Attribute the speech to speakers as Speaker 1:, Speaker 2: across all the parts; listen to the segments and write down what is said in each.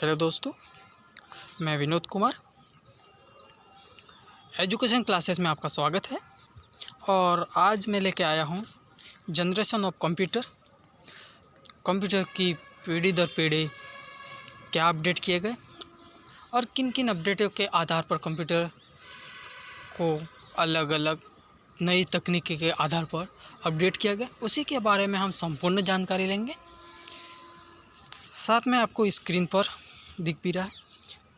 Speaker 1: Hello दोस्तों, मैं Vinod Kumar. Education classes में आपका स्वागत है। और आज मैं लेके आया हूँ जनरेशन ऑफ कंप्यूटर की पीढ़ी दर पीढ़ी क्या अपडेट किए गए और किन किन अपडेटों के आधार पर कंप्यूटर को अलग अलग नई तकनीकी के आधार पर अपडेट किया गया, उसी के बारे में हम संपूर्ण जानकारी लेंगे। साथ में आपको स्क्रीन पर दिख भी रहा है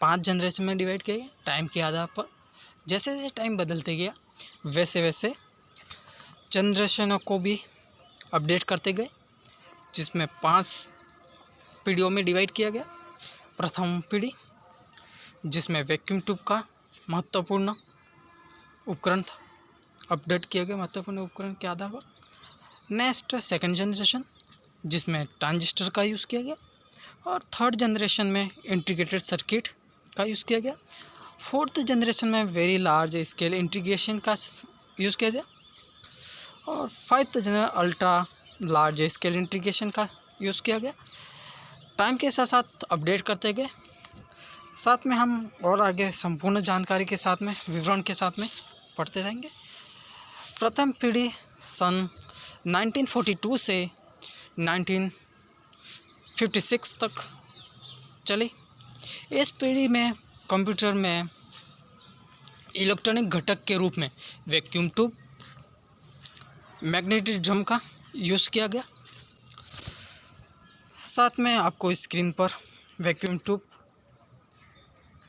Speaker 1: 5 जनरेशन में डिवाइड किया गया टाइम के आधार पर। जैसे जैसे टाइम बदलते गया वैसे वैसे जनरेशनों को भी अपडेट करते गए, जिसमें 5 पीढ़ियों में डिवाइड किया गया। प्रथम पीढ़ी जिसमें वैक्यूम ट्यूब का महत्वपूर्ण उपकरण था, अपडेट किया गया महत्वपूर्ण उपकरण के आधार पर। नेक्स्ट सेकंड जनरेशन जिसमें ट्रांजिस्टर का यूज़ किया गया, और थर्ड जनरेशन में इंटीग्रेटेड सर्किट का यूज़ किया गया। फोर्थ जनरेशन में वेरी लार्ज स्केल इंटीग्रेशन का यूज़ किया गया, और fifth generation ultra large scale integration का यूज़ किया गया। टाइम के साथ साथ अपडेट करते गए। साथ में हम और आगे संपूर्ण जानकारी के साथ में विवरण के साथ में पढ़ते जाएंगे। प्रथम पीढ़ी सन 1942 से 1956 तक चली। इस पीढ़ी में कंप्यूटर में इलेक्ट्रॉनिक घटक के रूप में वैक्यूम ट्यूब, मैग्नेटिक ड्रम का यूज़ किया गया। साथ में आपको स्क्रीन पर वैक्यूम ट्यूब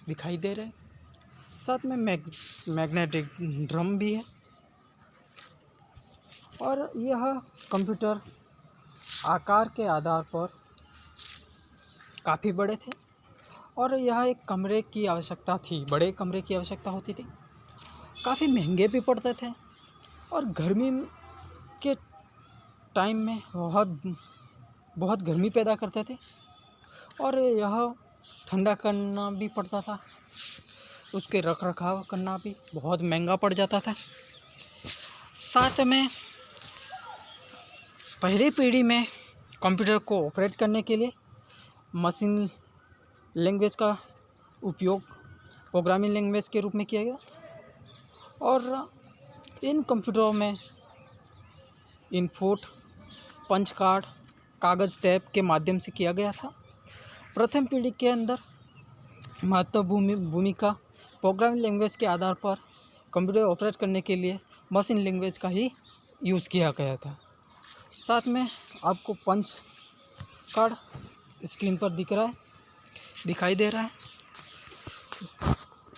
Speaker 1: दिखाई दे रहे हैं, साथ में मैग्नेटिक ड्रम भी है। और यह कंप्यूटर आकार के आधार पर काफ़ी बड़े थे, और यह एक कमरे की आवश्यकता थी, बड़े कमरे की आवश्यकता होती थी। काफ़ी महंगे भी पड़ते थे, और गर्मी के टाइम में बहुत गर्मी पैदा करते थे, और यह ठंडा करना भी पड़ता था। उसके रख रखाव करना भी बहुत महंगा पड़ जाता था। साथ में पहली पीढ़ी में कंप्यूटर को ऑपरेट करने के लिए मशीन लैंग्वेज का उपयोग प्रोग्रामिंग लैंग्वेज के रूप में किया गया, और इन कंप्यूटरों में इनपुट पंच कार्ड, कागज़ टैप के माध्यम से किया गया था। प्रथम पीढ़ी के अंदर महत्वपूर्ण भूमिका प्रोग्रामिंग लैंग्वेज के आधार पर कंप्यूटर ऑपरेट करने के लिए मशीन लैंग्वेज का ही यूज़ किया गया था। साथ में आपको पंच कार्ड स्क्रीन पर दिखाई दे रहा है।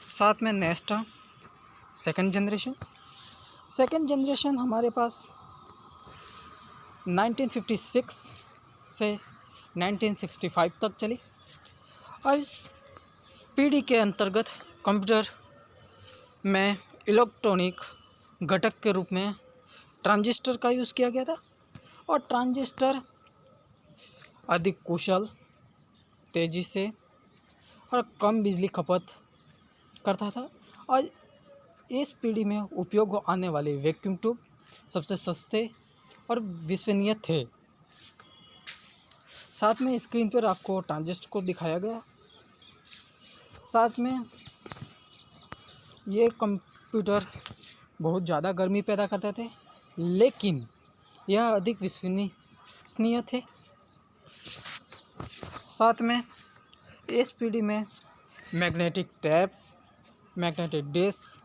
Speaker 1: साथ में नेक्स्ट सेकंड जनरेशन हमारे पास 1956 से 1965 तक चली, और इस पीढ़ी के अंतर्गत कंप्यूटर में इलेक्ट्रॉनिक घटक के रूप में ट्रांजिस्टर का यूज़ किया गया था, और ट्रांजिस्टर अधिक कुशल, तेज़ी से और कम बिजली खपत करता था। और इस पीढ़ी में उपयोग आने वाले वैक्यूम ट्यूब सबसे सस्ते और विश्वसनीय थे। साथ में स्क्रीन पर आपको ट्रांजिस्टर को दिखाया गया। साथ में ये कंप्यूटर बहुत ज़्यादा गर्मी पैदा करते थे, लेकिन यह अधिक विश्वसनीय थे। साथ में इस पीढ़ी में magnetic tap, magnetic disk,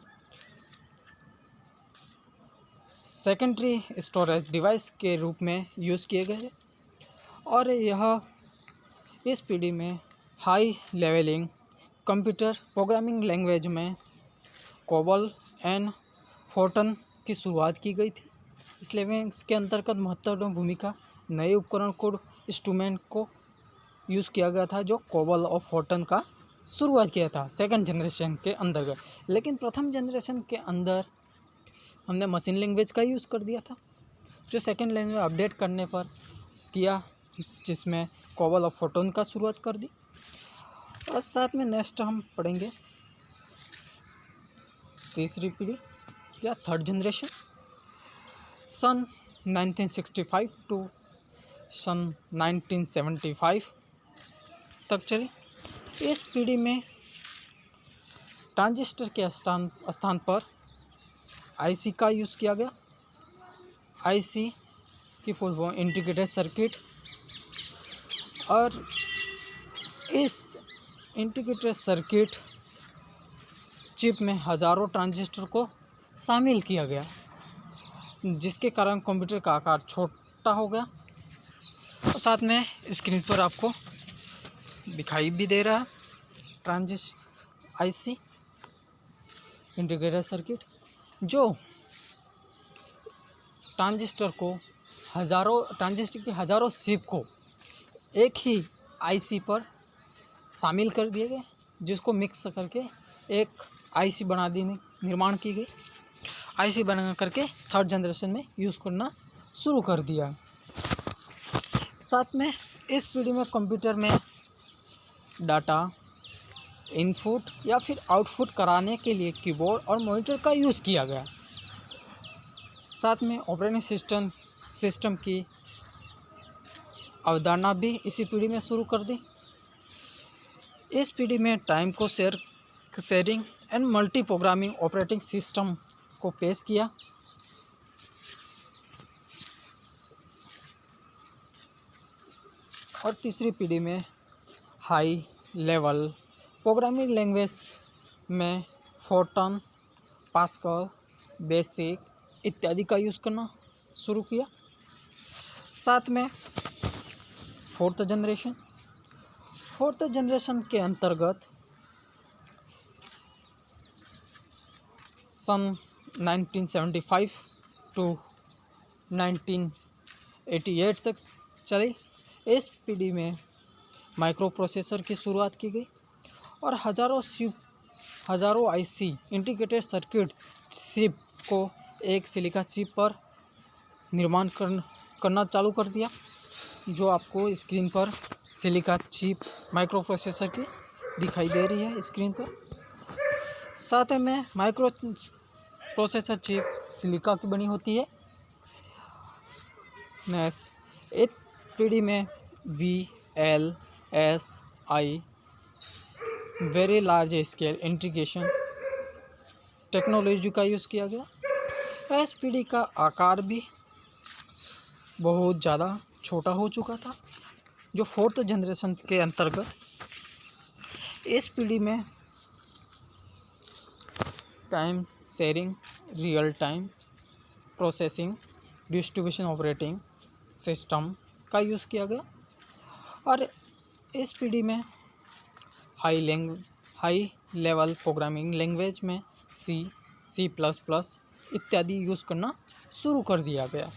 Speaker 1: secondary storage device के रूप में यूज़ किए गए, और यह इस पीढ़ी में high levelling computer programming language में कोबल एंड फोर्टन की शुरुआत की गई थी। इसलिए इसके अंतर्गत महत्वपूर्ण भूमिका नए उपकरण को इंस्ट्रूमेंट को यूज़ किया गया था, जो कोबल और फोर्टन का शुरुआत किया था सेकंड जनरेशन के अंतर्गत। लेकिन प्रथम जनरेशन के अंदर हमने मशीन लैंग्वेज का यूज़ कर दिया था, जो सेकंड लैंग्वेज अपडेट करने पर किया, जिसमें कोबल और फोर्टन का शुरुआत कर दी। और साथ में नेक्स्ट हम पढ़ेंगे तीसरी पीढ़ी या थर्ड जनरेशन सन 1965 टू सन 1975 तक चली। इस पीढ़ी में ट्रांजिस्टर के स्थान पर आईसी का यूज़ किया गया। आईसी की फुल फॉर्म इंटीग्रेटेड सर्किट, और इस इंटीग्रेटेड सर्किट चिप में हज़ारों ट्रांजिस्टर को शामिल किया गया, जिसके कारण कंप्यूटर का आकार छोटा हो गया। और साथ में स्क्रीन पर आपको दिखाई भी दे रहा है आईसी इंटीग्रेटेड सर्किट, जो ट्रांजिस्टर की हज़ारों चिप को एक ही आईसी पर शामिल कर दिए गए, जिसको मिक्स करके एक आईसी निर्माण की गई। आईसी बना करके थर्ड जनरेशन में यूज़ करना शुरू कर दिया। साथ में इस पीढ़ी में कंप्यूटर में डाटा इनपुट या फिर आउटपुट कराने के लिए कीबोर्ड और मॉनिटर का यूज़ किया गया। साथ में ऑपरेटिंग सिस्टम की अवधारणा भी इसी पीढ़ी में शुरू कर दी। इस पीढ़ी में टाइम को sharing and multi programming operating system को पेश किया। और तीसरी पीढ़ी में हाई लेवल प्रोग्रामिंग लैंग्वेज में फोर्टन, पास्कल, बेसिक इत्यादि का यूज़ करना शुरू किया। साथ में फोर्थ जनरेशन के अंतर्गत सन 1975 टू 1988 तक चली। इस पीढ़ी में माइक्रो प्रोसेसर की शुरुआत की गई और हज़ारों आईसी इंटीग्रेटेड सर्किट चिप को एक सिलिका चिप पर निर्माण करना चालू कर दिया, जो आपको स्क्रीन पर सिलिका चिप माइक्रो प्रोसेसर की दिखाई दे रही है स्क्रीन पर। साथ में माइक्रो प्रोसेसर चिप सिलिका की बनी होती है। नेक्स्ट इस पीढ़ी में VLSI very large scale integration technology का यूज़ किया गया। इस पीढ़ी का आकार भी बहुत ज़्यादा छोटा हो चुका था, जो फोर्थ जनरेशन के अंतर्गत इस पीढ़ी में time sharing, real time processing, distribution operating system का यूज़ किया गया। और इस पीढ़ी में हाई लेवल प्रोग्रामिंग लैंग्वेज में C++ इत्यादि यूज़ करना शुरू कर दिया गया।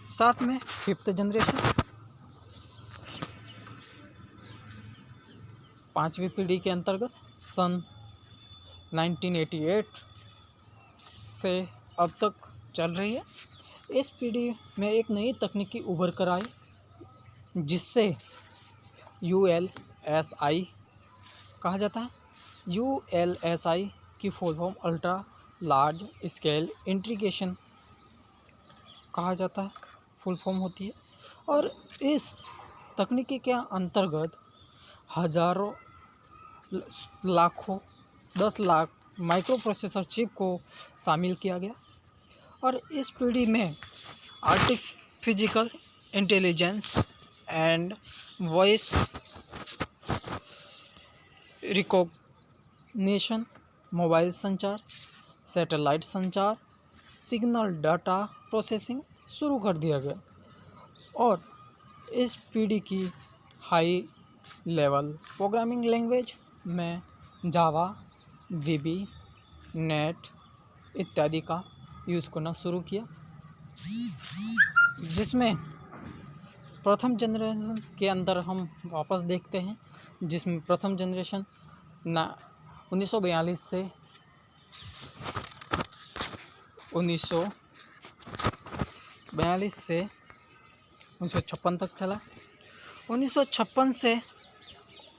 Speaker 1: साथ में फिफ्थ जनरेशन, पाँचवीं पीढ़ी के अंतर्गत सन 1988 से अब तक चल रही है। इस पीढ़ी में एक नई तकनीकी उभर कर आई, जिससे ULSI कहा जाता है। ULSI की full form ultra large scale integration कहा जाता है, फुल फॉर्म होती है। और इस तकनीकी के अंतर्गत हज़ारों, लाखों, 10 लाख माइक्रो प्रोसेसर चिप को शामिल किया गया। और इस पीढ़ी में artificial intelligence and voice recognition, mobile संचार, सैटेलाइट संचार, सिग्नल डाटा प्रोसेसिंग शुरू कर दिया गया। और इस पीढ़ी की हाई लेवल प्रोग्रामिंग लैंग्वेज में जावा, VB, नेट इत्यादि का यूज़ करना शुरू किया, जिसमें प्रथम जनरेशन के अंदर हम वापस देखते हैं, जिसमें प्रथम जनरेशन 1942 से 1956 तक चला, 1956 से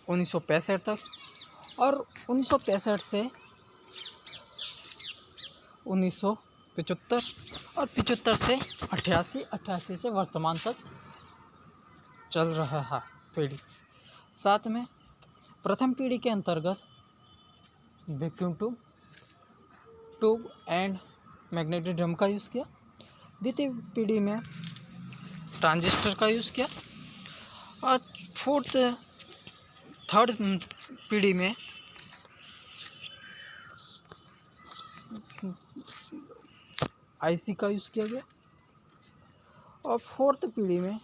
Speaker 1: 1965 तक, और 1965 से 1975, और 75 से 88 से वर्तमान तक चल रहा है पीढ़ी। साथ में प्रथम पीढ़ी के अंतर्गत vacuum tube and magnetic drum का यूज़ किया। द्वितीय पीढ़ी में ट्रांजिस्टर का यूज़ किया। और थर्ड पीढ़ी में आईसी का यूज़ किया गया। और फोर्थ पीढ़ी में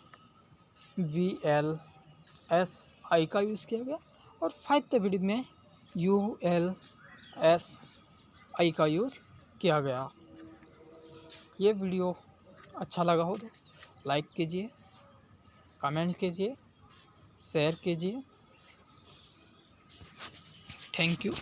Speaker 1: VLSI का यूज़ किया गया। और फाइव्थ पीढ़ी में ULSI का यूज़ किया गया। ये वीडियो अच्छा लगा हो तो लाइक कीजिए, कमेंट कीजिए, शेयर कीजिए। Thank you.